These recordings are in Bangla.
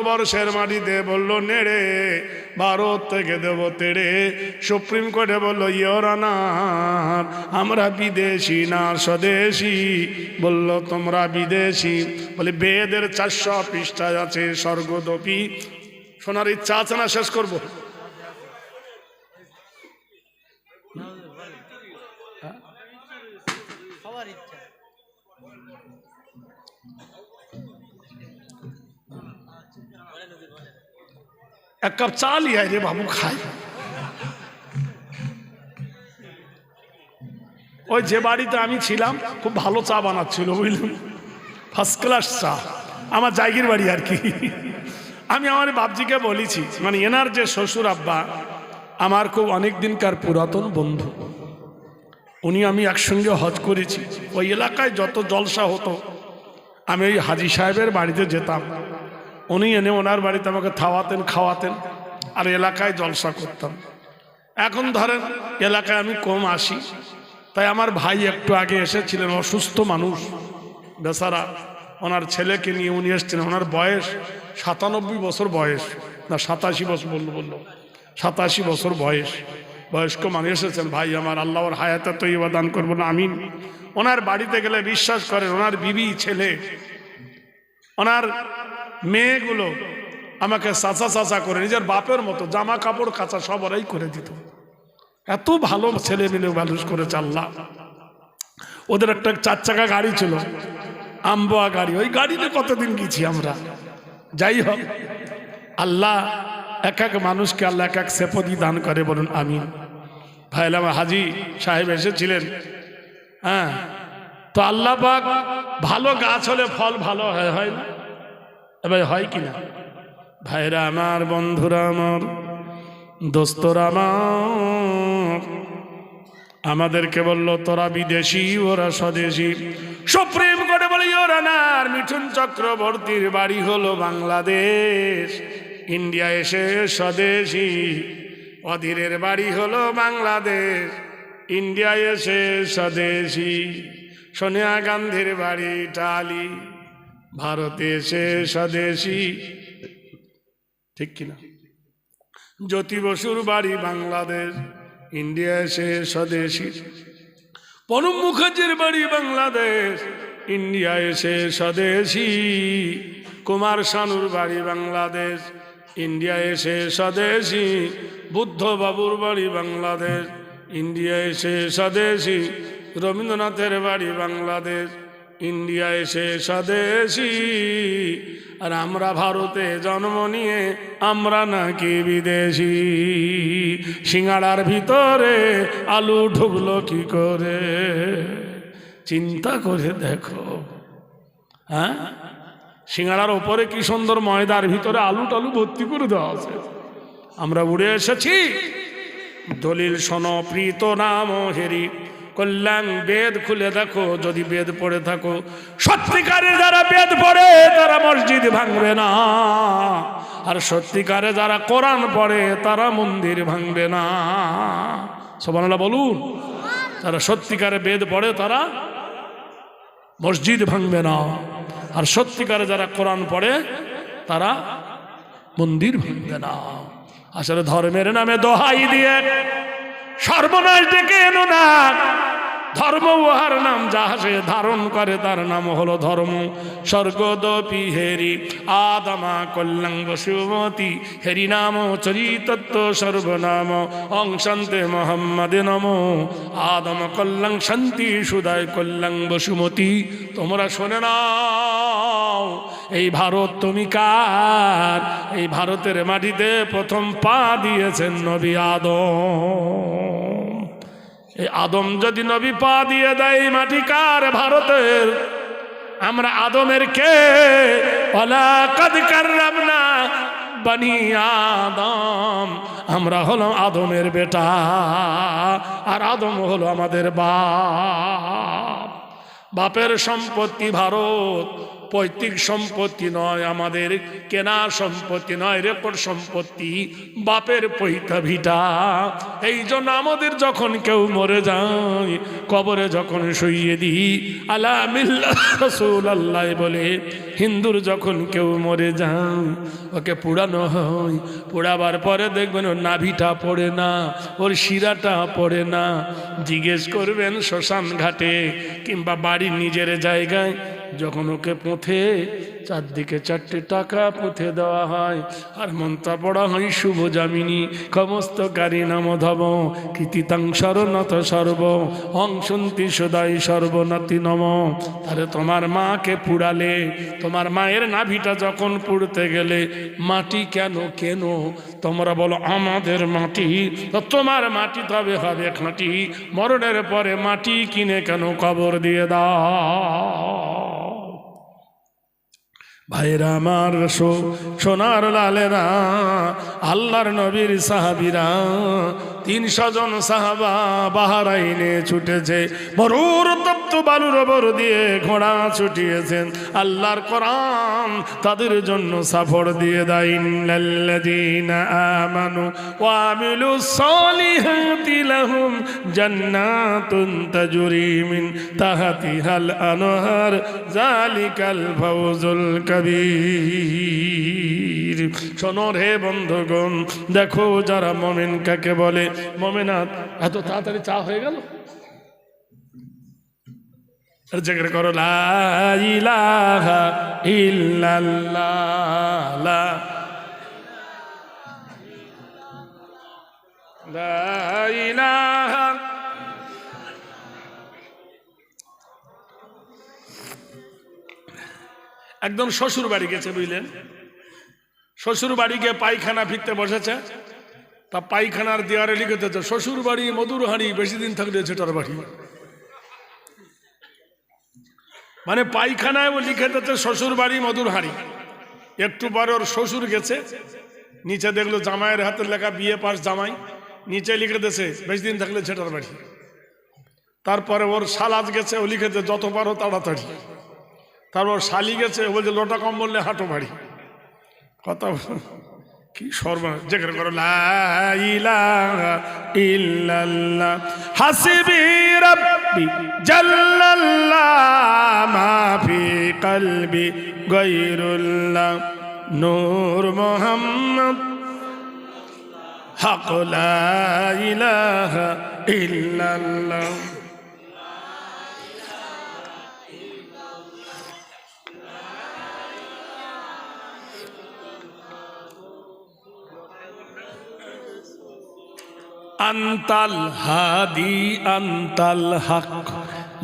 বর্ষের মাটিতে বললো নেড়ে, ভারত থেকে দেব তেড়ে। সুপ্রিম কোর্টে বললো ইওর অনার আমরা বিদেশি না স্বদেশি। বললো তোমরা বিদেশি। বলে বেদের 400 পৃষ্ঠায় আছে স্বর্গদপি। শোনার ইচ্ছা আছে না? শেষ করবো। এক কাপ চা লিয়ে রে বাবু খাই। ওই যে বাড়িতে আমি ছিলাম খুব ভালো চা বানাচ্ছিল, বুঝলাম, ফার্স্ট ক্লাস চা। আমার জায়গির বাড়ি আর কি। আমি আমার বাপজিকে বলেছি, মানে এনার যে শ্বশুর আব্বা আমার খুব অনেক দিনকার পুরাতন বন্ধু। উনি আমি একসঙ্গে হজ করেছি। ওই এলাকায় যত জলসা হতো আমি ওই হাজি সাহেবের বাড়িতে যেতাম। উনি এনে ওনার বাড়িতে আমাকে খাওয়াতেন খাওয়াতেন, আর এলাকায় জলসা করতাম। এখন ধরেন এলাকায় আমি কম আসি, তাই আমার ভাই একটু আগে এসেছিলেন, অসুস্থ মানুষ বেচারা, ওনার ছেলেকে নিয়ে উনি এসেছিলেন। ওনার বয়স 97 বছর বয়স, না 87 বছর বললো 87 বছর বয়স। বয়স্ক মানুষ এসেছেন। ভাই আমার আল্লাহর হায়াতে তো দান করবো না আমিন। ওনার বাড়িতে গেলে বিশ্বাস করেন ওনার বিবি, ছেলে, ওনার মেয়েগুলো আমাকে চাচা চাচা করে নিজের বাপের মতো, জামা কাপড় কাচা সব ওরাই করে দিত। এত ভালো ছেলে মিলে মানুষ করেছে আল্লাহ। ওদের একটা 4 চাকা গাড়ি ছিল, আম্বোয়া গাড়ি। ওই গাড়িতে কতদিন গেছি আমরা। যাই হোক, আল্লাহ এক এক মানুষকে আল্লাহ এক এক সেপদি দান করে, বলুন আমিন। ভাইলাম হাজি সাহেব এসেছিলেন। হ্যাঁ, তো আল্লাহ পাক ভালো গাছ হলে ফল ভালো হয় না? এবার হয় কিনা? ভাইরা আমার, বন্ধুরা আমার, দোস্তরা আমার, আমাদেরকে বললো তোরা বিদেশি ওরা স্বদেশি। সুপ্রিম কোর্টে বলে ওরা না। আর মিঠুন চক্রবর্তীর বাড়ি হলো বাংলাদেশ, ইন্ডিয়া এসে স্বদেশি। অধীরের বাড়ি হলো বাংলাদেশ, ইন্ডিয়া এসে স্বদেশি। সোনিয়া গান্ধীর বাড়ি ইটালি, ভারতে এসে স্বদেশি। ঠিক কিনা? জ্যোতি বসুর বাড়ি বাংলাদেশ, ইন্ডিয়া এসে স্বদেশি। প্রণব মুখার্জির বাড়ি বাংলাদেশ, ইন্ডিয়া এসে স্বদেশি। কুমার শানুর বাড়ি বাংলাদেশ, ইন্ডিয়া এসে স্বদেশি। বুদ্ধ বাবুর বাড়ি বাংলাদেশ, ইন্ডিয়া এসে স্বদেশি। রবীন্দ্রনাথের বাড়ি বাংলাদেশ, ইন্ডিয়া এসে স্বদেশি। আর আমরা ভারতে জন্ম নিয়ে আমরা নাকি বিদেশি। সিঙ্গাড়ার ভিতরে আলু ঢুকলো কি করে? চিন্তা করে দেখো। হ্যাঁ, সিঙ্গাড়ার ওপরে কি সুন্দর ময়দার ভিতরে আলু টালু ভর্তি করে দেওয়া আছে। আমরা উড়ে এসেছি। দলিল শোনো প্রীত নাম হেরি কল্যাণ। বেদ খুলে দেখো, যদি বেদ পড়ে থাকো, সত্যিকারে যারা বেদ পড়ে তারা মসজিদ ভাঙবে না। আর সত্যিকারে যারা কোরআন পড়ে তারা মন্দির ভাঙবে না। সুবহানাল্লাহ বলুন। যারা সত্যিকারে বেদ পড়ে তারা মসজিদ ভাঙবে না। আর সত্যিকারে যারা কোরআন পড়ে তারা মন্দির ভাঙবে না। আসলে ধর্মের নামে দোহাই দিয়ে সর্বনাশ ডেকে এনো না। ধর্ম উহার নাম যাহা সে ধারণ করে তার নাম হলো ধর্ম। স্বর্গদপি হেরি আদমা কল্যাণ বসুমতি। হেরি নাম চরিতত্ব সর্বনাম অংশান্তে মোহাম্মদে নম। আদম কল্যাণ শান্তি সুদায় কল্যাণ বসুমতি। তোমরা শোনে নাও, এই ভারত তুমি কার? এই ভারতের মাটিতে প্রথম পা দিয়েছেন নবী আদম। এই আদম যদি নবী পা দিয়ে দেয়, মাটি কার? ভারতের। আমরা আদমের কে? ওয়ালাকাদ কাররামনা বনি আদম। আমরা হলো আদমের বেটা, আর আদম হলো আমাদের বাপ। বাপের সম্পত্তি ভারত, পৈতৃক সম্পত্তি নয়, আমাদের কেনা সম্পত্তি নয়, রেকর্ড সম্পত্তি, বাপের পৈতা ভিটা। এই জন্য আমাদের যখন কেউ মরে যায়, কবরে যখন শুইয়ে দিই আলা মিল্লাত রাসূলুল্লাহ বলে, হিন্দুর যখন কেউ মরে যায় ওকে পুড়ানো হয়। পোড়াবার পরে দেখবেন ওর নাভিটা পড়ে না, ওর শিরাটা পড়ে না। জিজ্ঞেস করবেন শ্মশান ঘাটে কিংবা বাড়ির নিজের জায়গায়, যখন ওকে পুঁথে চারদিকে 4টে টাকা পুঁথে দেওয়া হয় আর মন্ত্র পড়া হয় শুভ যামিনী সমস্তকারী নামধব কৃতিতাং শরণত সর্ব অংশন্তি সদাই সর্বনাতি নম। তাহলে তোমার মাকে পুড়ালে, তোমার মায়ের নাভিটা যখন পুড়তে গেলে মাটি কেন কেন তোমরা বলো আমাদের মাটি, তো তোমার মাটি তবে হবে খাঁটি। মরণের পরে মাটি কিনে কেন কবর দিয়ে দাও। ভাইরা আমার, সোনার লালেরা, আল্লাহর নবীর সাহাবীরা 300 জন সাহাবা বাহরাইনে ছুটেছে, মরুর তপ্ত বালুর ওপর দিয়ে ঘোড়া ছুটিয়েছেন। আল্লাহর কোরআন তাদের জন্য সাফর দিয়ে দেয়, ইন্নাল্লাযীনা আমানু ওয়া আমিলুস সালিহাতি লাহুম জান্নাতুন তাজরি মিন তাহতিহাল আনহার যালিকাল ফাওজুল কবীর। শোনো রে বন্ধুগণ, দেখো যারা মুমিন কাকে বলে, মুমিনাত। এত তাড়াতাড়ি চা হয়ে গেল? জিকির করো লা ইলাহা ইল্লাল্লাহ, লা ইলাহা। একদম শ্বশুর বাড়ি গেছে, বুঝলেন? শ্বশুর বাড়ি গিয়ে পায়খানা ফিরতে বসেছে, তা পায়খানার দেওয়ারে লিখেছে শ্বশুর বাড়ি মধুর হাঁড়ি, বেশি দিন থাকলে ছেটার বাড়ি। মানে পায়খানায় ও লিখে দিচ্ছে শ্বশুর বাড়ি মধুর হাঁড়ি। একটু পরে ওর শ্বশুর গেছে, নিচে দেখলো জামাইয়ের হাতের লেখা বিয়ে পাস জামাই, নিচে লিখে দিয়েছে বেশি দিন থাকলে ছেটার বাড়ি। তারপরে ওর শালাজ গেছে, ও লিখেছে যত পারো তাড়াতাড়ি। তারপর শালি গেছে, ও বলছে লোটা কম বললে হাঁটো বাড়ি। কথা কি সর্বনাশ। জিকির করো লা ইলাহা ইল্লাল্লাহ হাসবি রাব্বি জাল্লাল্লাহ মা ফি কলবি গায়রুল্লাহ নূর মুহাম্মদ হক লা ইলাহা ইল্লাল্লাহ। আনতাল হাদি আনতাল হক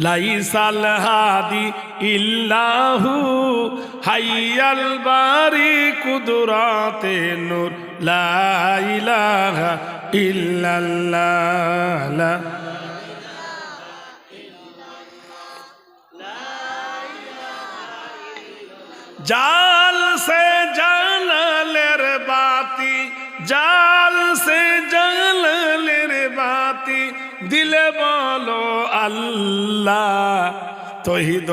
লাইসাল হাদি ইল্লাহু হাইয়াল বারি কুদরাতে নূর লা ইলাহা ইল্লাল্লাহ। জাল সে জালালের বাতি, জাল সে জালালের বাতি দিলে বলো আল্লাহ, তহিদ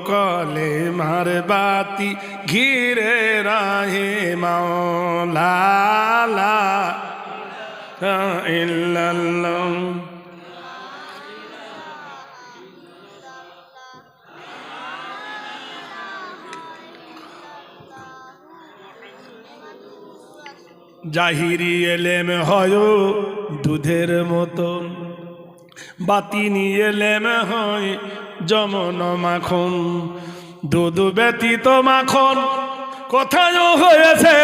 কলে মার বাতি ঘিরে রাহে মাওলা লা ইল্লাল্লাহ। জাহিরি এলেম হয় দুধের মতন, বাতিনি এলেম হয় যমন মাখন। দুধ ব্যতীত মাখন কোথায় হয়েছে,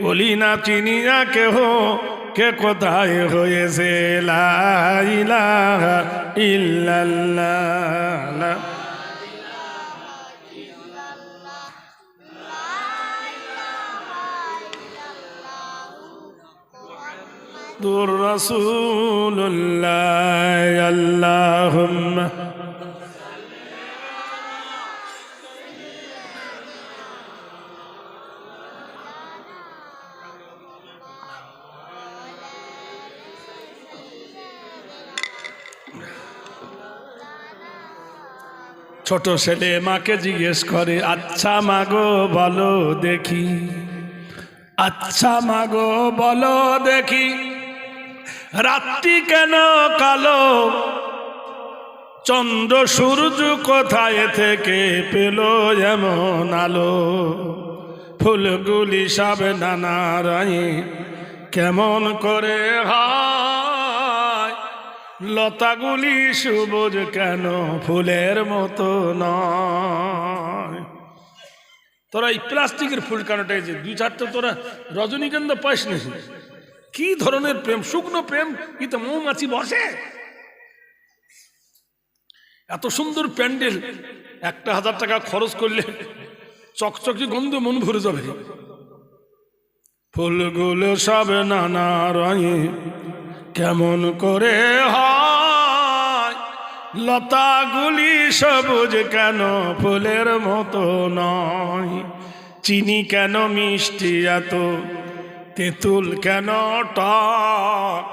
বলি না চিনিয়া কেহ কে কোথায় হয়েছে। লা ইলাহা ইল্লাল্লাহ। দুর রাসূলুল্লাহ আল্লাহুম্মা ছোট ছেলে মাকে জিজ্ঞেস করে, আচ্ছা মাগো বলো দেখি, আচ্ছা মাগো বলো দেখি, রাত্রি কেন কালো, চন্দ্র সূর্য কোথায় থেকে পেল এমন আলো, ফুলগুলি সব নানা রঙে কেমন করে হয়, লতাগুলি সবুজ কেন ফুলের মতো নয়। তোরা এই প্লাস্টিকের ফুল কেন টাইছে, দুই চারটে তোরা রজনীগন্ধা পাইস না? কি ধরনের প্রেম, শুকনো প্রেম, কি তো মৌমাছি বসে? এত সুন্দর প্যান্ডেল, 1,000 টাকা খরচ করলে চকচকে গন্ধ মন ভরে যাবে। ফুলগুলো সব নানা রঙে কেমন করে হয়, লতাগুলি সবুজ কেন ফুলের মতো নয়, চিনি কেন মিষ্টি এত, তেঁতুল কেন টক,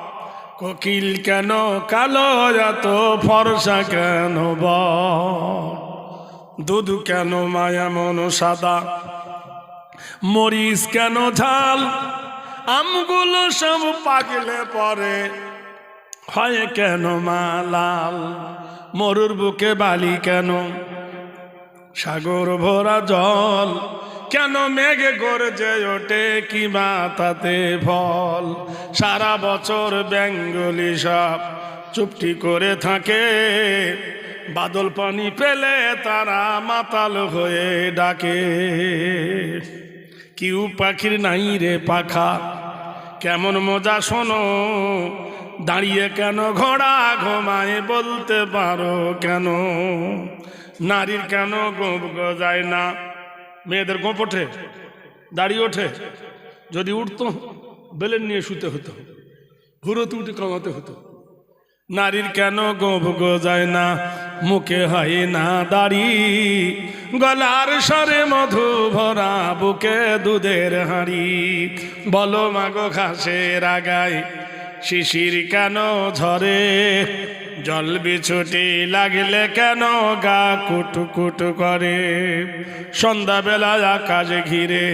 কোকিল কেন কালো এত, ফর্সা কেন বক, দুধ কেন মায়া মন সাদা, মরিচ কেন ঝাল, আমগুলো সব পাকলে পরে হয় কেন মা লাল, মরুর বুকে বালি কেন, সাগর ভরা জল কেন মেঘে গর্জে ওঠে, কি বা তাতে ফল, সারা বছর বেঙ্গলি সব চুপটি করে থাকে, বাদল পানি পেলে তারা মাতাল হয়ে ডাকে, কিউ পাখির নাই রে পাখা, কেমন মজা শোনো, দাঁড়িয়ে কেন ঘোড়া ঘুমায় বলতে পারো কেন, নারীর কেন গোপ গজায় না, মেয়েদের গোপ ওঠে, দাড়ি ওঠে, যদি উঠতো বেলেন নিয়ে শুতে হতো, ঘুরোতে উঠে কমাতে হতো, নারীর কেন গোপ গজায় না, মুখে হয় না দাড়ি, গলার স্বরে মধু ভরা, বুকে দুধের হাঁড়ি, বলো মাগো ঘাসের আগায় শিশির কেন ঝরে, জল বিছুটি লাগলে কেন গা কুটকুট করে, সন্ধ্যাবেলায় আকাশ ঘিরে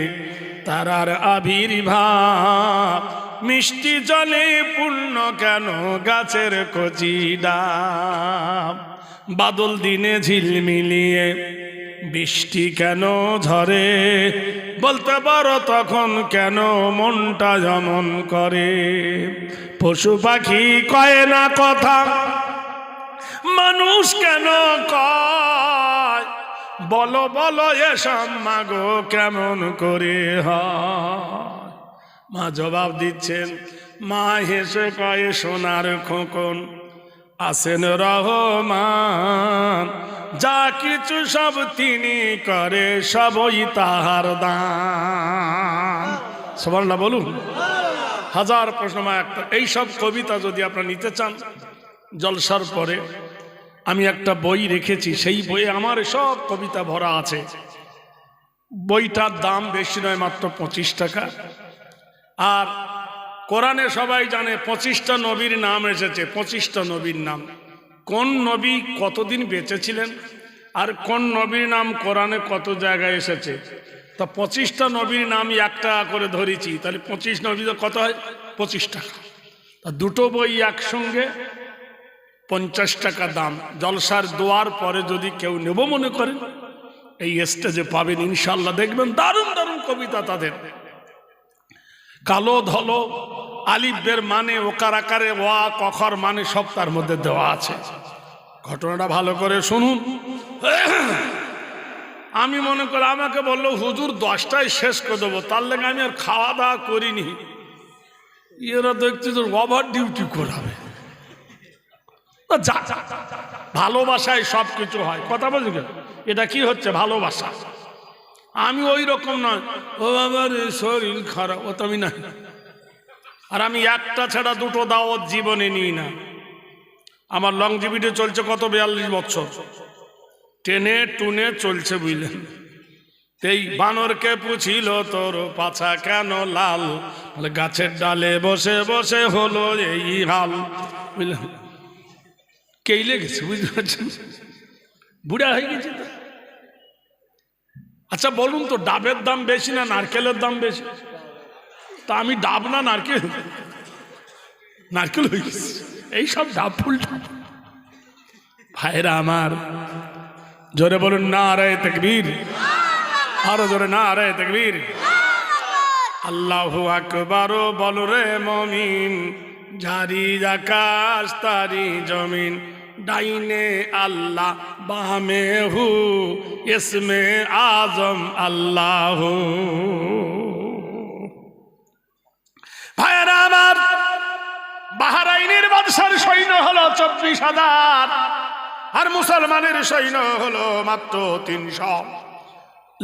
তারার আবির্ভাব, মিষ্টি জলে পূর্ণ কেন গাছের কচি ডাব, বাদল দিনে ঝিলমিলিয়ে বৃষ্টি কেন ঝরে, বলতে পারো তখন কেন মনটা যেমন করে, পশু পাখি কয় না কথা, মানুষ কেন কয়, বলো বলো এসব মাগো কেমন করে হয়। মা জবাব দিচ্ছেন, মা হেসে কয়ে সোনার খোকন, আছেন রহমান, যা কিছু সব তিনি করে সবই তাহার দান। সুবহানাল্লাহ বলুন। হাজার প্রশ্ন মা একটা। এইসব কবিতা যদি আপনারা নিতে চান জলসার পরে, আমি একটা বই রেখেছি, সেই বইয়ে আমার সব কবিতা ভরা আছে। বইটার দাম বেশি নয়, মাত্র 25 টাকা। আর কোরআনে সবাই জানে 25টা নবীর নাম এসেছে। 25টা নবীর নাম, কোন নবী কতদিন বেঁচে ছিলেন আর কোন নবীর নাম কোরআনে কত জায়গায় এসেছে, তা 25টা নবীর নাম 1 টাকা করে ধরেছি, তাহলে 25 নবী কত হয়? 25 টাকা। তা দুটো বই একসঙ্গে 50 টাকা দাম। জলসার দোয়ার পরে যদি কেউ নেব মনে করেন, এই স্টেজে পাবেন ইনশাল্লাহ। দেখবেন দারুণ দারুণ কবিতা তাদের। কালো ধলো আলিফের মানে, ওকার আকারে ওয়া কখর মানে সব তার মধ্যে দেওয়া আছে। ঘটনাটা ভালো করে শুনুন। আমি মনে করি, আমাকে বললো হুজুর 10টায় শেষ করে দেবো, তার লেগে আমি আর খাওয়া দাওয়া করিনি। এরা দেখছি তো ওভার ডিউটি করাবে। ভালোবাসায় সব কিছু হয়, কথা বলছি। এটা কি হচ্ছে ভালোবাসা? আমি ওই রকম নয়, ও আমার শরীর খারাপ, ও তো আমি না। আর আমি একটা ছাড়া দুটো দাওয়াত জীবনে নিই না। আমার লংজিভিটি চলছে কত, 42 বছর, টেনে টুনে চলছে, বুঝলেন। এই বানরকে পুছিল তোর পাছা কেন লাল, গাছের ডালে বসে বসে হলো এই হাল, বুঝলেন। কেই লেগেছে, বুঝতে পারছেন। বুড়া হয়ে গেছি তো। আচ্ছা বলুন তো, ডাবের দাম বেশি না নারকেলের দাম বেশি? তা আমি ডাব না নারকেল, নারকেল হয়ে গেছি। এইসব ডাব ফুল ডাব। ভাইরা আমার, জোরে বলুন নারায়ে তাকবীর, আরো জোরে নারায়ে তাকবীর। আল্লাহু আকবার বল রে মুমিন, জারি আকাশ তারি জমিন, ডাইনে আল্লাহ বামে হু, ইসমে আজম আল্লাহ। ভাইরা আমার, বাহরাইনের বাদশার সৈন্য হলো 24,000, আর মুসলমানের সৈন্য হলো মাত্র 300।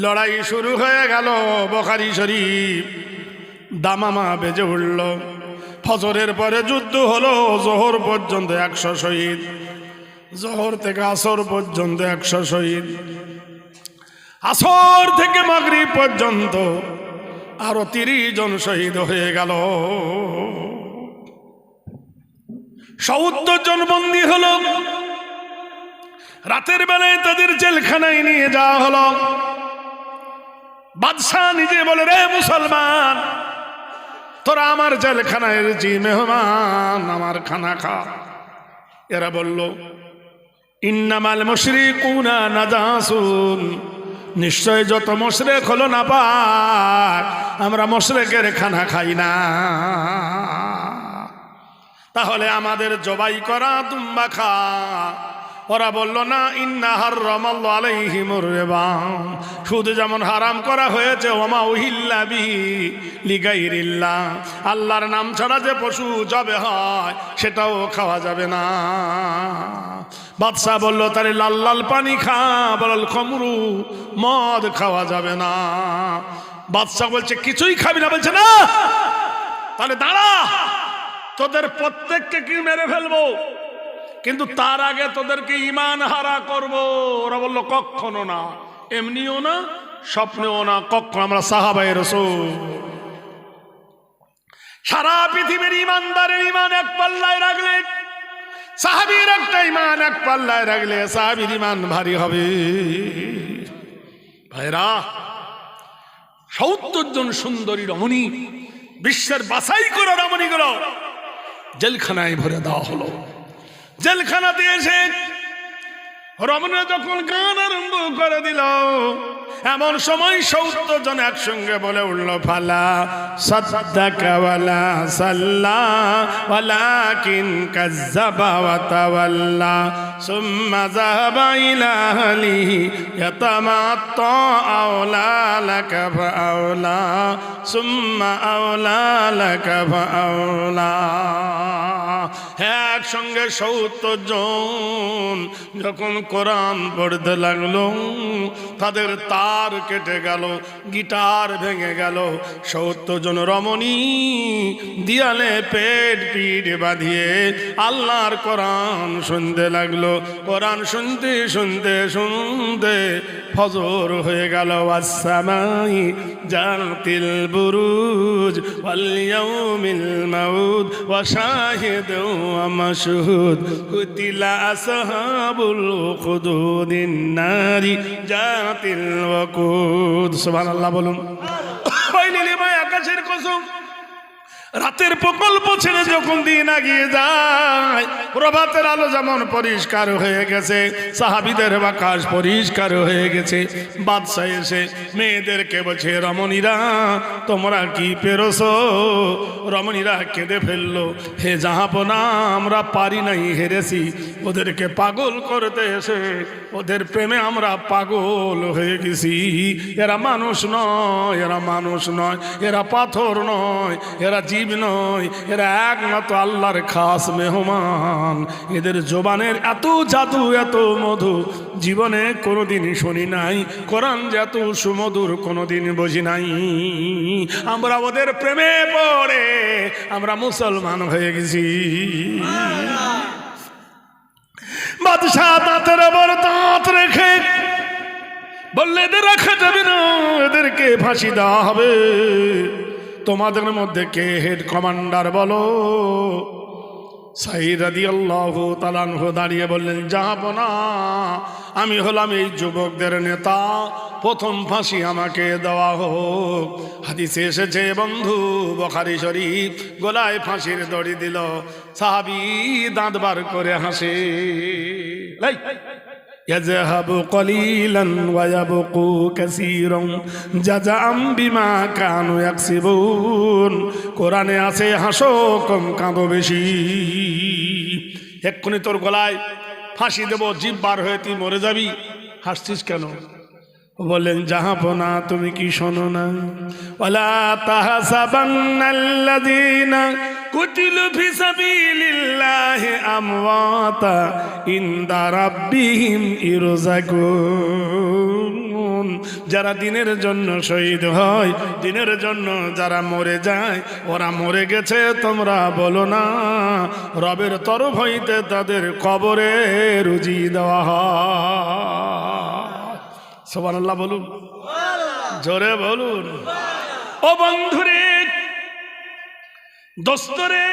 লড়াই শুরু হয়ে গেল। বুখারী শরীফ, দামামা বেজে উঠল। ফজরের পরে যুদ্ধ হলো, জোহর পর্যন্ত 100 শহীদ, জোহর থেকে আসর পর্যন্ত 100 শহীদ, আসর থেকে মাগরিব পর্যন্ত আরো 30 জন শহীদ হয়ে গেল। 70 জন বন্দী হলো। রাতের বেলায় তাদের জেলখানায় নিয়ে যাওয়া হলো। বাদশাহ নিজে বলে, রে মুসলমান, তোরা আমার জেলখানায় জি মেহমান, আমার খানা খা। এরা বলল, ইন্নামাল মুশরিকুনা নাজাসুন, নিশ্চয় যত মুশরিক হলো না পাক, আমরা মুশরিকের খানা খাই না। তাহলে আমাদের জবাই করা দুম্বা খা। ওরা বলল, না, ইন্না হাররামাল্লাহু আলাইহিমুর রিবা, সুদ যেমন হারাম করা হয়েছে, ওমা উহিল্লা বিহি লিগাইরিল্লাহ, আল্লাহর নাম ছাড়া যে পশু জবে হয় সেটাও খাওয়া যাবে না। বাদশাহ বলল, তাহলে লাল লাল পানি খা, বলল খমরু, মদ খাওয়া যাবে না। বাদশাহ বলছে, কিছুই খাবি না? বলছে, না। তাহলে দাঁড়া, তোদের প্রত্যেককে কি মেরে ফেলবো, কিন্তু তার আগে তোদেরকে ঈমান হারা করব। ওরা বলল, কখনো না, এমনিও না, স্বপ্নেও না, কখনো। আমরা সাহাবায়ে রাসূল, সারা পৃথিবীর ঈমানদারের ঈমান এক পাল্লায় রাখলে, সাহাবীর একটা ঈমান এক পাল্লায় রাখলে সাহাবীর ঈমান ভারী হবে। ভাইরা, 70 জন সুন্দরী রমণী, বিশ্বের বাছাই করা রমণীগুলো জেলখানায় ভরে দেওয়া হলো। জেলখানাতে এসে রমণীরা যখন গান আরম্ভ করে দিল, এমন সময় 70 জন একসঙ্গে বলে উঠল, ফালা সাদ্দাকা ওয়ালা সাল্লা ওয়ালাকিন কাজ্জাবা ওয়া তাওয়াল্লা সুম্মা যাহাবা ইলা আহলিহি ইয়াতামাত্তা আওলা লাকা ফাআওলা সুম্মা আওলা লাকা ফাআওলা। একসঙ্গে 70 জন যখন কোরআন পড়তে লাগলো, তাদের তার কেটে গেল, গিটার ভেঙে গেল। 70 জন রমণী দিয়ালে পেট পিঠ বাঁধিয়ে আল্লাহর কোরআন শুনতে লাগলো। কোরআন শুনতে শুনতে শুনতে ফজর হয়ে গেল। আসসামাই জাতিল বুরুজ ওয়াল ইয়াউমিল মাউদ ওয়া শাহিদু ওয়া মাশহুদ কুতিলা আসহাবুল উখদুদিন নারি জাতিল ওয়াকুদ। সুবহানাল্লাহ বলুন। ওই নীলিমা আকাশের কসম, রাতের প্রকল্প ছেড়ে যখন দিন আগিয়ে যায়, প্রভাতের আলো যেমন পরিষ্কার হয়ে গেছে, সাহাবীদের আকাশ পরিষ্কার হয়ে গেছে। বাদশাহ এসে মেয়েদেরকে বলছে, রমণীরা তোমরা কি পেরেছো? রমণীরা কেঁদে ফেললো, হে জাহাপনা, আমরা পারি নাই, হেরেছি। ওদেরকে পাগল করতে এসে ওদের প্রেমে আমরা পাগল হয়ে গেছি। এরা মানুষ নয়, এরা মানুষ নয়, এরা পাথর নয়, এরা জীব নয়, এরা একমাত্র আল্লাহর খাস মেহমান। এদের জবানের এত জাদু, এত মধু জীবনে কোনোদিন শুনি নাই। কোরআন যে এত সুমধুর কোনোদিন বুঝি নাই। আমরা ওদের প্রেমে পড়ে আমরা মুসলমান হয়ে গেছি। বাদশাহ দাঁতের ওপর দাঁত রেখে বললে, এদের রাখা যাবে না, এদেরকে ফাঁসি দেওয়া হবে। তোমাদের মধ্যে কে হেড কমান্ডার বলো? সাঈদ রাদিয়াল্লাহু তাআলা আনহু দাঁড়িয়ে বললেন, জাহাপনা, আমি হলাম এই যুবকদের নেতা, প্রথম ফাঁসি আমাকে দেওয়া হোক। হাদিসে এসেছে বন্ধু, বুখারী শরীফ, গলায় ফাঁসির দড়ি দিল, সাহাবী দাঁত বার করে হাসে। ইয়াযহাবু কলিলান ওয়া ইয়াবকু কাসীরান জাযাআম বিমা কানু ইয়াকসিবুন। কোরআনে আছে হাসো কম কাঁদো বেশি। এক্ষুনি তোর গলায় ফাঁসি দেব, জিভ বার হয়ে তুই মরে যাবি, হাসছিস কেন? বললেন, জাহাপনা তুমি কি শোনো না? ওয়ালা তাহসাবান্নাল্লাযীনা কুতিলু ফি সাবিলিল্লাহি আমওয়াতা ইনদা রাব্বিহিম ইরযাকুন। যারা দিনের জন্য শহীদ হয়, দিনের জন্য যারা মরে যায়, ওরা মরে গেছে তোমরা বলো না, রবের তরফ হইতে তাদের কবরে রুজি দেওয়া হয়। সুবহানাল্লাহ বলুন, জোরে বলুন। ও বন্ধুরে, দোস্তরে,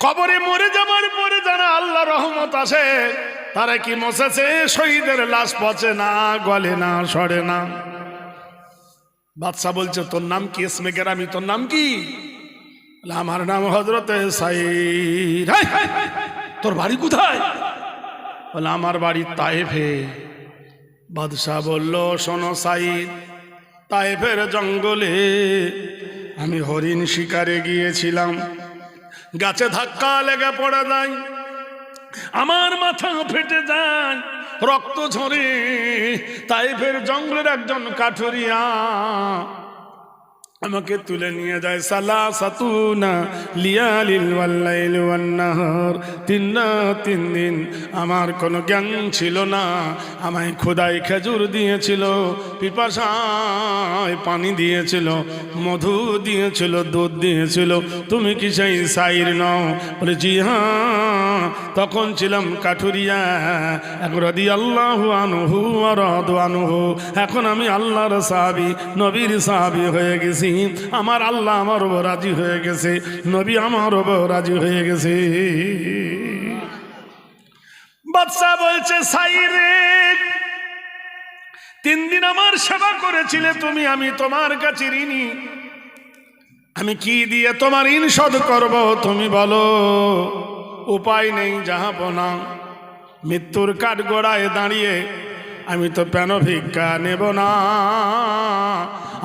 কবরে মরে যাবার পরে যারা আল্লাহ রহমত আসে, তারা কি মসেছে? শহীদের লাশ পচে না, গলে না, সরে না। বাদশা বলছে, তোর নাম কি? ইসমে গেরামি, তোর নাম কি? আমার নাম হযরতে সাঈদ। তোর বাড়ি কোথায়? বলে, আমার বাড়ি তায়েফে। বাদশাহ বলল, শোনো সাঈদ, তায়েফের জঙ্গলে আমি হরিণ শিকারে গিয়েছিলাম, গাছে ধাক্কা লেগে পড়ে যায়, আমার মাথা ফেটে যায়, রক্ত ঝরে। তায়েফের জঙ্গলের একজন কাঠুরিয়া আমাকে তুলে নিয়ে যায়। সালাসাতুনা লিয়ালিল ওয়াল লাইল ওয়ান নাহার, 3 দিন আমার কোনো জ্ঞান ছিল না। আমায় খোদাই খেজুর দিয়েছিল, পিপাসায় পানি দিয়েছিল, মধু দিয়েছিল, দুধ দিয়েছিল। তুমি কি সেই সাঈদ নও? বলে, জি হ্যাঁ। তখন ছিলাম কাঠুরিয়া, রাদিয়াল্লাহু আনহু ওয়া রাদু আনহু। এখন আমি আল্লাহর সাহাবী, নবীর সাহাবী হয়ে গেছি। আমার আল্লাহ আমার উপর রাজি হয়ে গেছে, নবী আমার উপর রাজি হয়ে গেছে। বাদশা বলছে, সাঈদ রে, 3 দিন আমার সেবা করেছিলে তুমি, আমি তোমার কাছে ঋণী। আমি কি দিয়ে তোমার ঋণ শোধ করব তুমি বলো? উপায় নেই জাহাপনা। মৃত্যুর কাঠগড়ায় দাঁড়িয়ে আমি তো পেন ভিক্ষা নেব না।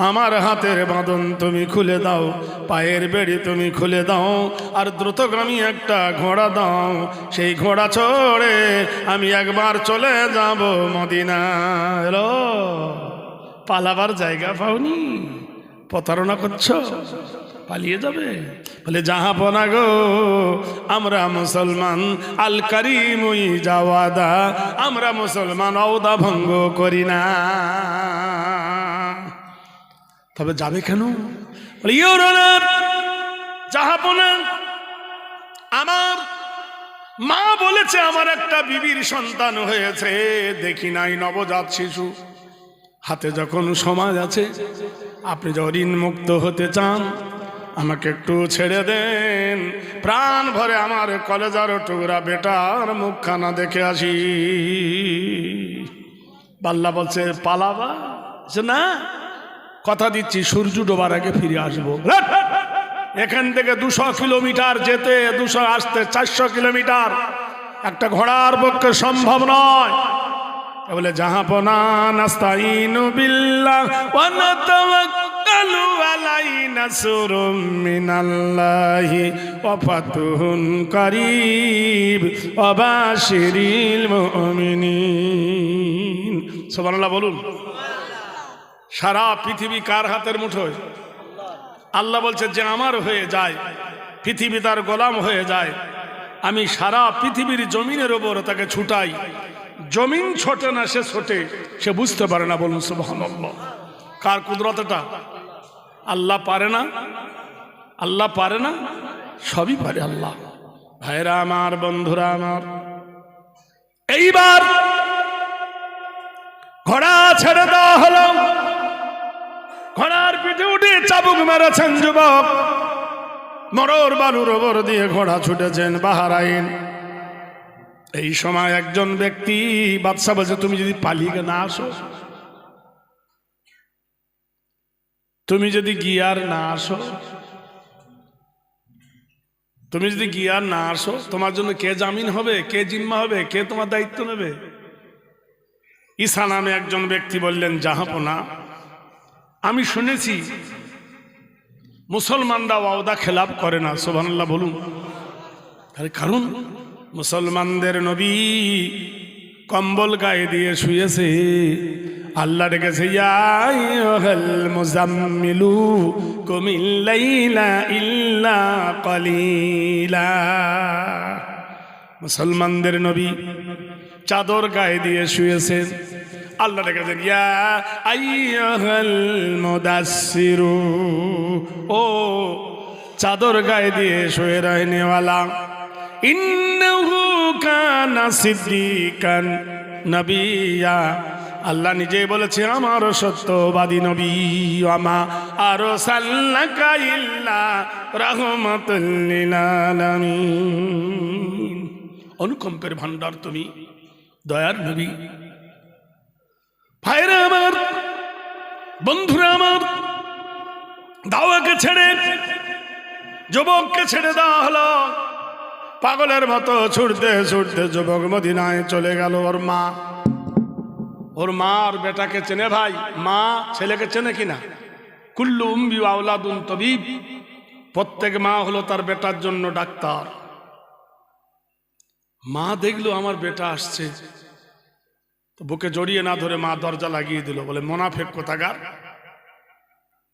আমার হাতের বাঁধন তুমি খুলে দাও, পায়ের বেড়ি তুমি খুলে দাও, আর দ্রুতগামী একটা ঘোড়া দাও। সেই ঘোড়া চড়ে আমি একবার চলে যাব মদিনায়। পালাবার জায়গা পাওনি, প্রতারণা করছো, পালিয়ে যাবে। বলে, জাহাপনা গো, আমরা মুসলমান, আল কারিমুই জাওয়াদা, আমরা মুসলমান ওয়াদা ভঙ্গ করি না। তবে যাবে কেন? বলে, ইওর অনার, জাহাপনা, আমার মা বলেছে আমার একটা বিবির সন্তান হয়েছে, দেখি নাই নবজাত শিশু। হাতে যখন সমাজ আছে, আপনি যখন ঋণ মুক্ত হতে চান, আমাকে একটু ছেড়ে দেন, প্রাণ ভরে আমার কলেজার টুকরা বেটার মুখখানা দেখে আসি। বাল্লা বলছে, পালাবা? না, কথা দিচ্ছি, সূর্য ডোবার আগে ফিরে আসবো। এখান থেকে 200 কিলোমিটার যেতে, 200 আসতে 400 কিলোমিটার একটা ঘোড়ার পক্ষে সম্ভব নয়। বলে, জাহাপনা, নাস্তাইনু বিল্লাহ ওয়া নাতাওয়াক্কালু আলাইহি, নাসরুম মিনাল্লাহি ওয়া ফাতুহুন কারীব ওয়া বাশিরিল মুমিনিন। সুবহানাল্লাহ বলুন। সারা পৃথিবী কার হাতের মুঠোয়? আল্লাহ বলছে, যে আমার হয়ে যায়, পৃথিবী তার গোলাম হয়ে যায়, আমি সারা পৃথিবীর জমিনের ওপর তাকে ছুটাই। জমিন ছোটে না, সে ছোটে, সে বুঝতে পারে না। বলুন সুবহানাল্লাহ। কার কুদরত এটা? আল্লাহ পারে না? আল্লাহ পারে না? সবই পারে আল্লাহ। ভাইরা আমার, বন্ধুরা আমার, এইবার ঘোড়া ছেড়ে দেওয়া হলো। ঘোড়ার পিঠে উঠে চাবুক মেরেছেন যুবক। মরর বালুর ওপর দিয়ে ঘোড়া ছুটেছেন বাহরাইন। এই সময় একজন ব্যক্তি বাদশা বলছে, তুমি যদি পালিয়ে না আসো, তুমি যদি গিয়ার না আসো, তুমি যদি গিয়ার না আসো, তোমার জন্য কে জামিন হবে, কে জিম্মা হবে, কে তোমার দায়িত্ব নেবে? ঈসা নামে একজন ব্যক্তি বললেন, জাহাপনা, আমি শুনেছি মুসলমানরা ওয়াদা খেলাপ করে না। সুবহানাল্লাহ বলুন। তার কারণ মুসলমানদের নবী কম্বল গায়ে দিয়ে শুয়েছে। আল্লাহ ডেকেছে, ইয়া আইয়ুহাল মুজাম্মিলু কুমিল লাইলা ইল্লা কালিলা। মুসলমানদের নবী চাদর গায়ে দিয়ে শুয়েছেন। আল্লাহ ডেকেছেন, ইয়া আইয়ুহাল মুদাসসিরু, ও চাদর গায়ে দিয়ে শুয়ে রহনেওয়ালা, ইন্নাহু কানা সিদ্দিকান নবিয়্যা। আল্লাহ নিজেই বলেছে, আমার সত্যবাদী নবী, আমা আরসালনাকা ইল্লা রাহমাতাল লিল আলামিন। অনুকম্পের ভান্ডার তুমি, দয়ার নবী। ভাইরা আমার, বন্ধুরা আমার, দাওয়াকে ছেড়ে, যুবককে ছেড়ে দেওয়া হলো। পাগলের মতো ছুটতে ছুটতে যুবক মদিনায় চলে গেল। ওর মা আর বেটাকে চেনে ভাই, মা ছেলেকে চেনে কিনা? কুল্লু উম্মি ওয়া আওলাদুন তাবিব, প্রত্যেক মা হলো তার বেটার জন্য ডাক্তার। মা দেখলো আমার বেটা আসছে, তো বুকে জড়িয়ে না ধরে মা দরজা লাগিয়ে দিল, বলে, মোনাফেক কোথাকার,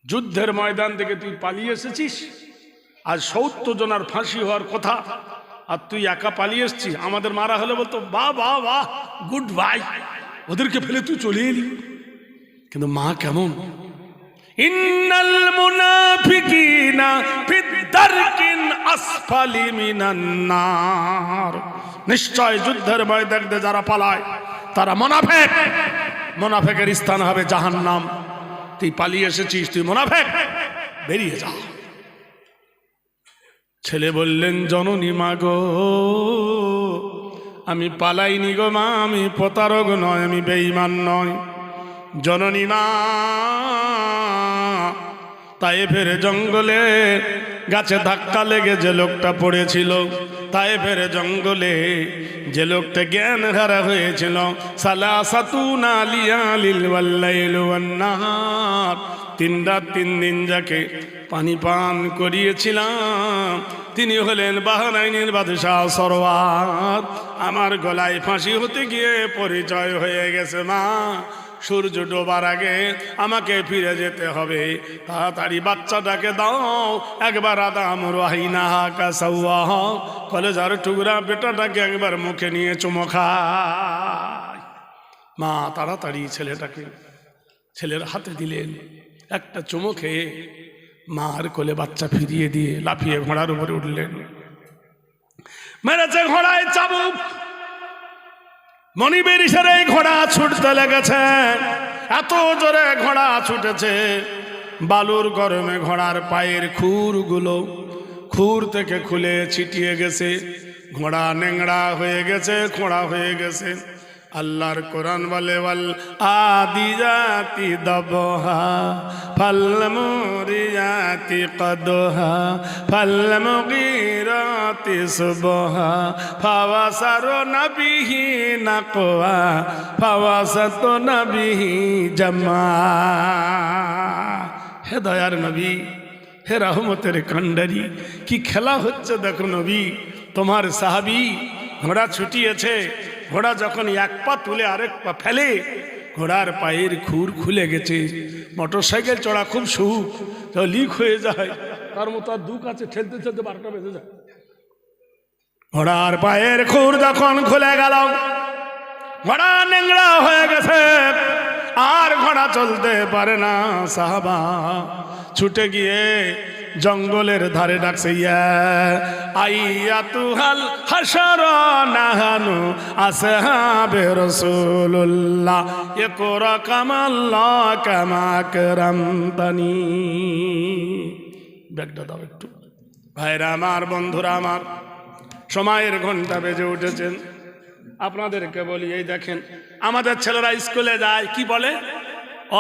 যুদ্ধের ময়দান থেকে তুই পালিয়ে এসেছিস, আজ ৭০ জনের ফাঁসি হওয়ার কথা, আর তুই একা পালিয়ে এসেছিস। আমাদের মারা হলে বলতো, বাহ বাহ বাহ, গুড বাই, ওদেরকে ফেলে তুই চলে এলি। কিন্তু মা কেমন, ইন্নাল মুনাফিকিনা ফিদ দারকিন আসফালি মিনান নার। নিশ্চয় যুদ্ধের ময়দান থেকে যারা পালায় তারা মুনাফিক, মুনাফিকের স্থান হবে জাহান্নাম। তুই পালিয়ে এসেছিস, তুই মুনাফিক, বেরিয়ে যা। ছেলে বললেন, জননী মা গো, আমি পালাইনি গো মা, আমি প্রতারক নয়, আমি বেঈমান নয়। জননী মা, তায়েফের জঙ্গলে গাছে ধাক্কা লেগে যে লোকটা পড়েছিল, তায়েফের জঙ্গলে যে লোকটা জ্ঞান হারা হয়েছিল, সালাসাতুনা লিয়ালিল ওয়াল লাইলু ওয়ান নাহার, 3 রাত 3 দিন যাকে পানি পান করিয়েছিলাম, তিনি হলেন বাহরাইনের বাদশাহ সরওয়ার। আমার গলায় ফাঁসি হতে গিয়ে পরিচয় হয়ে গেছে মা, সূর্য ডোবার আগে আমাকে ফিরে যেতে হবে, তাড়াতাড়ি বাচ্চাটাকে দাও, একবার আদাম রাহিনা কাসাওয়া, কলেজার টুকরা বেটাটাকে একবার মুখে নিয়ে চুমো খায়। মা তাড়াতাড়ি ছেলেটাকে ছেলের হাতে দিলেন, একটা চুমো খেয়ে মার কোলে বাচ্চা ফিরিয়ে দিয়ে লাফিয়ে ঘোড়ার উপরে উঠলেন। মেরেছে ঘোড়ায় চাবুক, মনিবের ইশারায় ঘোড়া ছুটতে লেগেছে। এত জোরে ঘোড়া ছুটেছে, বালুর গরমে ঘোড়ার পায়ের খুরগুলো খুর থেকে খুলে ছিটিয়ে গেছে, ঘোড়া নেংড়া হয়ে গেছে, খোঁড়া হয়ে গেছে। আল্লাহর কোরআন বলে, ওয়াল আদিজাতি দবহা ফাল মুরিয়াতি কদহা ফাল মুগীরাতি সুবহা ফাওয়াসারনা বিহি নাকওয়া ফাওয়াসাতনা বিহি জামা। হে দয়ার নবী, হে রহমতের কান্ডারি, কি খেলা হচ্ছে দেখো নবী। তোমার সাহাবী ঘোড়া ছুটিয়েছে, ঘোড়া যখন 1 পা তুলে আরেক পা ফেলে, ঘোড়ার পায়ের খুর খুলে গেছে। মোটরসাইকেল চড়া খুব সুখ, লিক হয়ে যায়, তার মতো আর দুঃখ আছে, ঠেলতে ঠেলতে 12টা বেজে যায়। ঘোড়ার পায়ের খুর যখন খুলে গেল, ঘোড়া নেংড়া হয়ে গেছে, আর ঘোড়া চলতে পারে না। সাহাবা ছুটে গিয়ে জঙ্গলের ধারে ডাকছে, ইয়া আইয়াতুহাল হাশারা নাহানু আসহাবে রাসূলুল্লাহ ইকরা কামাল্লাহ কামা আকরামতানি। ব্যাগটা দাও একটু, ভাইরা আমার, বন্ধুরা আমার, সময়ের ঘন্টা বেজে উঠেছেন। আপনাদেরকে বলি, এই দেখেন আমাদের ছেলেরা স্কুলে যায়, কি বলে?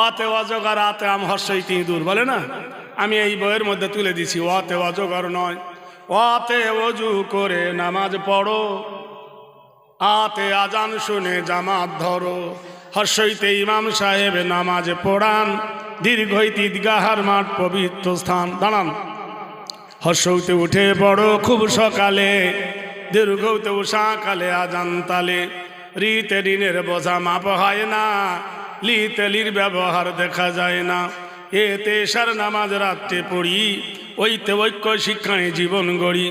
অতে অজগর আতে আম হর্ষই তিঁদুর বলে না? আমি এই বইয়ের মধ্যে তুলে দিছি, অতে অজগর নয়, অতে অজু করে নামাজ পড়ো, আতে আজান শুনে জামাত ধরো, হর্ষইতে ইমাম সাহেব নামাজ পড়ান, দীর্ঘইতে ঈদগাহার মাঠ পবিত্র স্থান। দাঁড়ান, হর্ষইতে উঠে পড়ো খুব সকালে, দীর্ঘতে উষাকালে আজান তালে, রিতে ঋণের বোঝা মাপ হয় না, লিতে লির ব্যবহার দেখা যায় না, এতে সার নামাজ রাত্রে পড়ি, ওইতে ঐক্য শিক্ষায় জীবন গড়ি,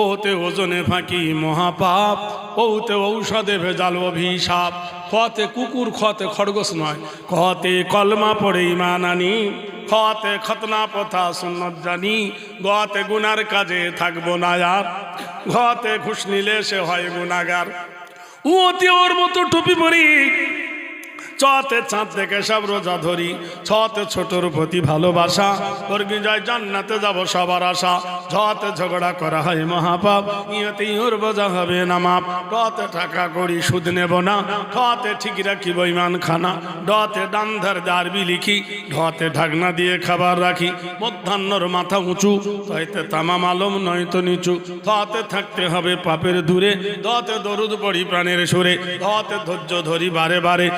ওতে ওজনে ফাঁকি মহাপাপ, ওতে ঔষধে ভেজাল অভিশাপ, খতে কুকুর খতে খরগোশ নয়, খতে কলমা পড়ে ইমান আনি, খতে খতনা পথা সুন্নত জানি, গতে গুনার কাজে থাকবো না আর, ঘতে ঘুষ নিলে সে হয় গুনাগার, ওতে ওর মতো টুপি পরি, চতে চাঁদ দেখে সব রোজা ধরি, ছতে ছোটর প্রতি ভালোবাসা, স্বর্গে যায় জান্নাতে যাব সবার আশা, ঝতে ঝগড়া করা হয় মহাপাপ, ইয়েতেই ওর বোঝা হবে না মাপ, ডতে টাকা করি সুদ নেব না, ঠতে ঠিক রাখি বইমান খানা, ডতে ডান্ধার দারবি লিখি, ঢতে ঢাকনা দিয়ে খাবার রাখি, মধ্যাহ্নর মাথা উঁচু, তইতে তামাম আলম নয়তো নিচু, থতে থাকতে হবে পাপের দূরে, দতে দরুদ পড়ি প্রাণের সুরে, ধতে ধৈর্য ধরি বারে বারে,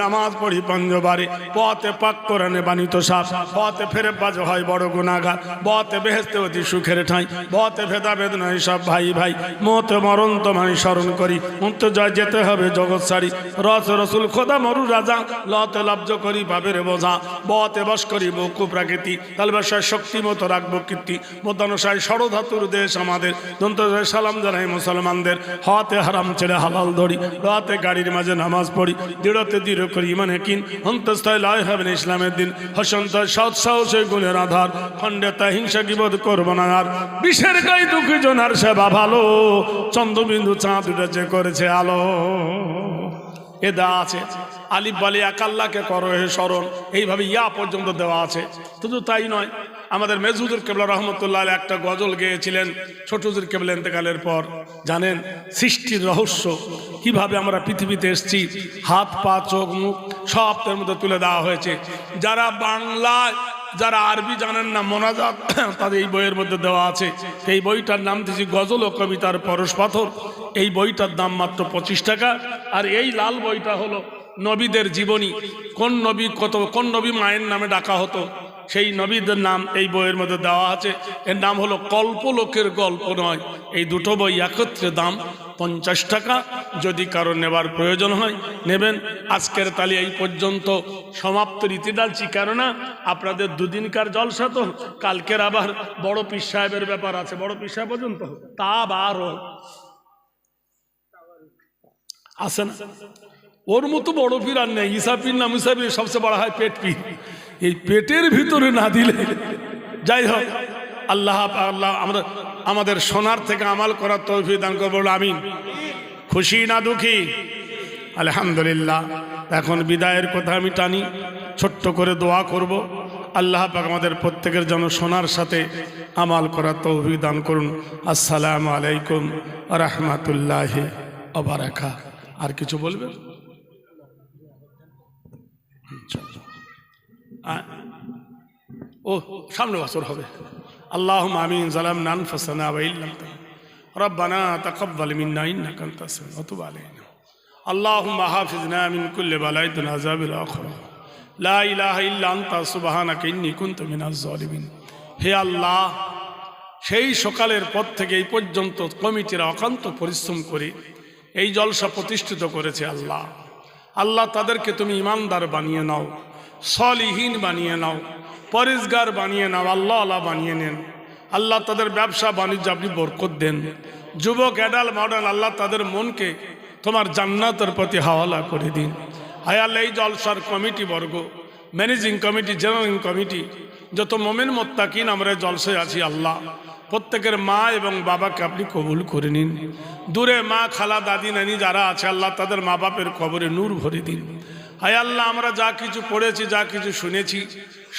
নামাজ পড়ি পঞ্জবারে, পথে পাক কোরআনে বাণিত সাপ, পথে ফেরে বাজ হয় বড় গুনাহগার, বতে বেহেশতে অতি সুখের ঠাঁই, বতে ভেদাভেদ নয় সব ভাই ভাই, মতে মরণ তোমায় স্মরণ করি, মুক্ত জয় যেতে হবে জগৎ সারি, রস রসুল খোদা মরু রাজা, লতে লব্জ করি পাপের বোঝা, বতে বস করি বকু প্রাকৃতি, তালবাসায় শক্তি মতো রাখবো কীর্তি, মধ্যানুসায় ষড়ধাতুর দেশ আমাদের, দন্তজয় সালাম জানাই মুসলমানদের, হতে হারাম ছেড়ে হালাল ধরি, রাতে গাড়ির মাঝে নামাজ পড়ি, দৃঢ়তে দৃঢ় করি ইমান হেকিন, অন্তঃস্থয় লয় হবেন ইসলামের দিন, হসন্ত সৎ সাহসে গুণের আধার, খণ্ডেতা হিংসা কিবোধ করবো না আর, বিষের গায়ে দুঃখী জনার সেবা ভালো, চন্দ্রবিন্দু চাঁদ উঠেছে করেছে আলো। এদা আছে আলিফ বালি এক আল্লাহকে করো হে স্মরণ, এইভাবে ইয়া পর্যন্ত দেওয়া আছে। শুধু তাই নয়, আমাদের মেজহুজুর কেবলা রহমতুল্লাহ একটা গজল গেয়েছিলেন ছোট হুজুর কেবলা ইন্তেকালের পর। জানেন সৃষ্টির রহস্য, কিভাবে আমরা পৃথিবীতে এসেছি, হাত পা চোখ মুখ সব তার মধ্যে তুলে দেওয়া হয়েছে। যারা বাংলায়, যারা আরবি জানেন না, মোনাজাত তাদের এই বইয়ের মধ্যে দেওয়া আছে। এই বইটার নাম দিয়েছি গজল ও কবিতার পরশ পাথর। এই বইটার দাম মাত্র 25 টাকা। আর এই লাল বইটা হলো নবীদের জীবনী, কোন নবী কোন নবী মায়ের নামে ডাকা হতো সেই নবীদের নাম এই বইয়ের মধ্যে দেওয়া আছে। এর নাম হলো কল্পলোকের গল্প নয়। এই দুটো বই একত্রে দাম 50 টাকা। যদি কারো নেবার প্রয়োজন হয় নেবেন। আজকের তালি এই পর্যন্ত সমাপ্ত রীতি ডালছি, কেননা আপনাদের দুদিনকার জলসা তো, কালকের আবার বড় পীর সাহেবের ব্যাপার আছে। বড় পীর সাহেব পর্যন্ত তা বারো আসে না, ওর মতো বড় পীর আর নেই। ঈসা পীর না মুসা পীর সবচেয়ে বড় হয় পেট পীর। এই পেটের ভিতরে না দিলে, যাই হোক, আল্লাহ আল্লাহ আমাদের সোনার থেকে আমাল করার তৌফিক দান করবো, আমিন। খুশি না দুঃখী? আলহামদুলিল্লাহ। এখন বিদায়ের কথা আমি টানি, ছোট্ট করে দোয়া করব। আল্লাহ পাক আমাদের প্রত্যেকের জন্য সোনার সাথে আমাল করার তৌফিক দান করুন। আসসালামু আলাইকুম ওয়া রাহমাতুল্লাহি ওয়া বারাকাতুহু। আর কিছু বলবেন? ও সামনে বছর হবে। আল্লাহুম্মা আমিন। যালামনা আনফুসানা ওয়া ইল্লাম রব্বানা তাকাব্বাল মিন্না ইন্নাকা আনতাস সামিউল ওয়া তুব আলাইনা। আল্লাহুম্মা হাফিজনা মিন কুল্লি বালাইতিন আযাবিল আখিরাহ। লা ইলাহা ইল্লা আনতা সুবহানাকা ইন্নী কুনতু মিনাজ জালিমিন। হে আল্লাহ, সেই সকালের পর থেকে এই পর্যন্ত কমিটিরা অক্লান্ত পরিশ্রম করে এই জলসা প্রতিষ্ঠিত করেছে। আল্লাহ আল্লাহ তাদেরকে তুমি ইমানদার বানিয়ে নাও, সলিহীন বানিয়ে নাও, পরেজগার বানিয়ে নাও, আল্লাহ আল্লাহ বানিয়ে নেন। আল্লাহ তাদের ব্যবসা বাণিজ্য আপনি বরকত দেন। যুবক অ্যাডাল মডাল আল্লাহ তাদের মনকে তোমার জান্নাতের প্রতি হাওয়ালা করে দিন। হায় আল্লাহ, এই জলসার কমিটি বর্গ, ম্যানেজিং কমিটি, জেনারেল কমিটি, যত মোমেন মোত্তাকিন আমরা জলসায় আছি, আল্লাহ প্রত্যেকের মা এবং বাবাকে আপনি কবুল করে নিন। দূরে মা, খালা, দাদি, নানি যারা আছে আল্লাহ তাদের মা বাপের কবরে নূর ভরে দিন। হায় আল্লাহ, আমরা যা কিছু পড়েছি, যা কিছু শুনেছি,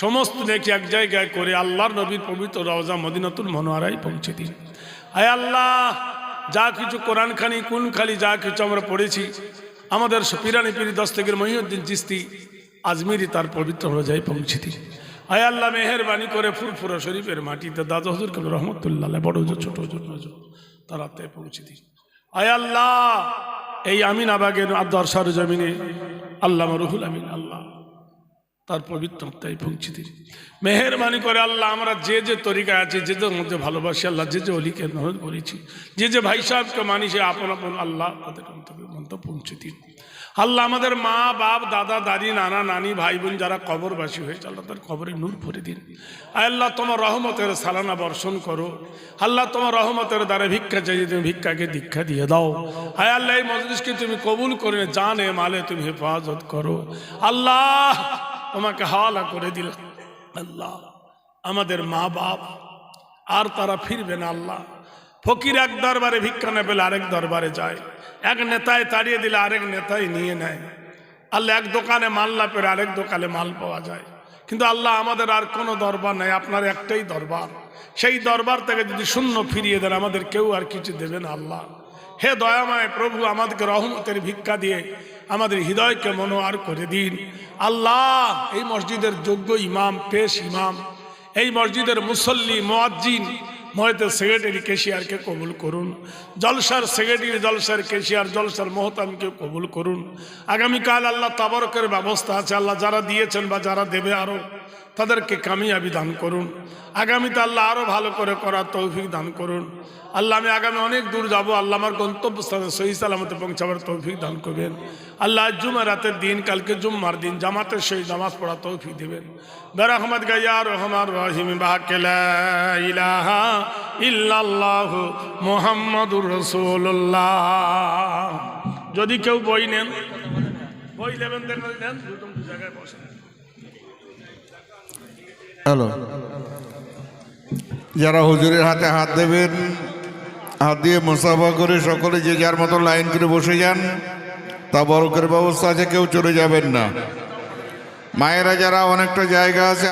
সমস্ত নেকি এক জায়গায় করে আল্লাহর নবীর পবিত্র রওজা মদিনাতুল মুনাওয়ারায় পৌঁছে দিন। আয় আল্লাহ, যা কিছু কোরআন খানি কোন খালি যা কিছু আমরা পড়েছি, আমাদের পিরানি পীর দস্তগীর মহিউদ্দিন চিশতি আজমিরি তার পবিত্র রোজায় পৌঁছে দিন। আয় আল্লাহ, মেহেরবানি করে ফুরফুরা শরীফের মাটিতে দাদা হুজুর কেবল রহমতুল্লাহ বড় হুজুর ছোট হুজুর নজর তার আত্মায় পৌঁছে দিন। আয় আল্লাহ, এই আমিনাবাগের আব্দার সরজমিনে আল্লামা রুহুল আমিন আল্লাহ তার পবিত্র আত্মায় পৌঁছে দিন। মেহেরবানি করে আল্লাহ, আমরা যে যে তরিকায় আছি, যে যে মধ্যে ভালোবাসি আল্লাহ, যে যে অলিকে নহর করেছি, যে যে ভাই সাহেবকে মানি, সে আপন আপন আল্লাহ তাদের মন্ত্র পৌঁছে দিন। আল্লাহ, আমাদের মা বাপ দাদা দাদি নানা নানি ভাই বোন যারা কবরবাসী হয়েছে আল্লাহ তার কবরে নূর ভরে দিন। আল্লাহ, তোমার রহমতের সালানা বর্ষণ করো। আল্লাহ, তোমার রহমতের দ্বারা ভিক্ষা চাইছে, তুমি ভিক্ষাকে দীক্ষা দিয়ে দাও। আয় আল্লাহ, এই মজলিসকে তুমি কবুল করে জানে মালে তুমি হেফাজত করো। আল্লাহ, তোমাকে হাওয়ালা করে দিল। আল্লাহ, আমাদের মা বাপ আর তারা ফিরবে না। আল্লাহ, ফকির এক দরবারে ভিক্ষা না পেলে আরেক দরবারে যায়, এক নেতায় তাড়িয়ে দিলে আরেক নেতাই নিয়ে নেয়। আল্লাহ, এক দোকানে মাল না পেলে আরেক দোকানে মাল পাওয়া যায়। কিন্তু আল্লাহ, আমাদের আর কোনো দরবার নাই, আপনার একটাই দরবার। সেই দরবার থেকে যদি শূন্য ফিরিয়ে দেন আমাদের কেউ আর কিছু দেবে না। আল্লাহ, হে দয়াময় প্রভু, আমাদেরকে রহমতের ভিক্ষা দিয়ে আমাদের হৃদয়কে মনোয়ার করে দিন। আল্লাহ, এই মসজিদের যোগ্য ইমাম, পেশ ইমাম, এই মসজিদের মুসল্লি, মুয়াজ্জিন, মসজিদের সেক্রেটারি কেশিয়ারকে কবুল করুন। জলসার সেক্রেটারি, জলসার কেশিয়ার, জলসার মোহতামকে কবুল করুন। আগামীকাল আল্লাহ তাবারকের ব্যবস্থা আছে, আল্লাহ যারা দিয়েছেন বা যারা দেবে আরও তাদেরকে কামিয়াবি দান করুন। আগামীতে আল্লাহ আরও ভালো করে করার তৌফিক দান করুন। আল্লাহ, আমি আগামী অনেক দূর যাব, আল্লাহ আমার গন্তব্যস্থানে সহি সালামতে পৌঁছাবার তৌফিক দান করবেন। আল্লাহ, জুমা রাতের দিন, কালকে জুম্মার দিন জামাতের সহিত নামাজ পড়া তৌফিক দেবেন। বেরহমত গাইয়া রহমান রহিম বাকে লা ইলাহা ইল্লাল্লাহু মুহাম্মাদুর রাসূলুল্লাহ। যদি কেউ বই নেন, বই নেবেন, দেখেন দুটো জায়গায় বসেন। হ্যালো, যারা হুজুরের হাতে হাত দেবেন, হাত দিয়ে মুসাফা করে সকলে যে যার মতো লাইন করে বসে যান। তা বরকের ব্যবস্থা আছে, কেউ চলে যাবেন না। মায়েরা যারা অনেকটা জায়গা আছে।